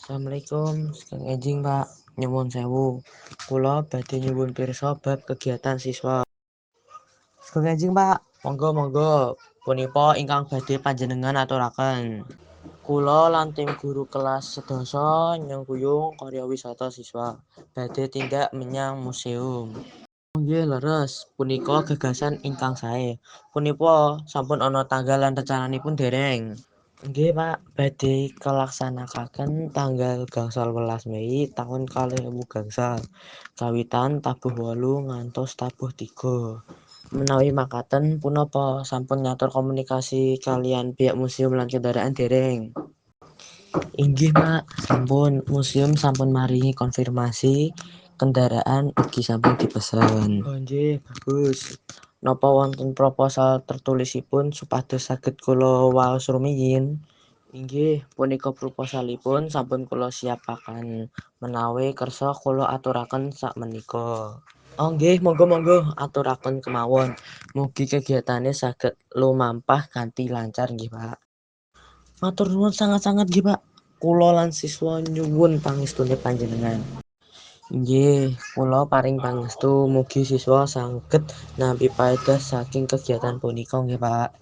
Assalamualaikum, sekang enjing Pak, nyuwun sewu. Kula badhe nyuwun pirsa bab kegiatan siswa. Sekang enjing Pak, monggo-monggo. Punapa ingkang badhe panjenengan aturaken. Kula lan tim guru kelas sedasa nyengkuyung karya wisata siswa badhe tindak menyang museum. Oh nggih leres, punika gagasan ingkang sae. Punapa sampun ana tanggal lan recananipun dereng? Nggih Pak, badhe kalaksanakaken tanggal gangsal welas Mei taun 2000 kawitan tabuh 8 ngantos tabuh 3. Menawi makaten punapa sampun ngatur komunikasi kaliyan pihak museum lan kendaraan dereng? Inggih Pak, sampun. Museum sampun maringi konfirmasi, kendaraan ugi sampun dipesen. Oh nggih, bagus. Napa wonten proposal tertulisipun supados saged kula waos rumiyin? Inggih, punika proposalipun sampun kula siapaken. Menawi kersa kula aturaken sakmenika. Oh nggih, monggo-monggo aturaken kemawon. Mugi kegiatane saged lumampah kanthi lancar nggih Pak. Matur nuwun sanget-sanget nggih Pak. Kula lan siswa nyuwun pangestune panjenengan. Inggih, kula paring pangestu mugi siswa saged nampi paedah saking kegiatan punika nggih Pak.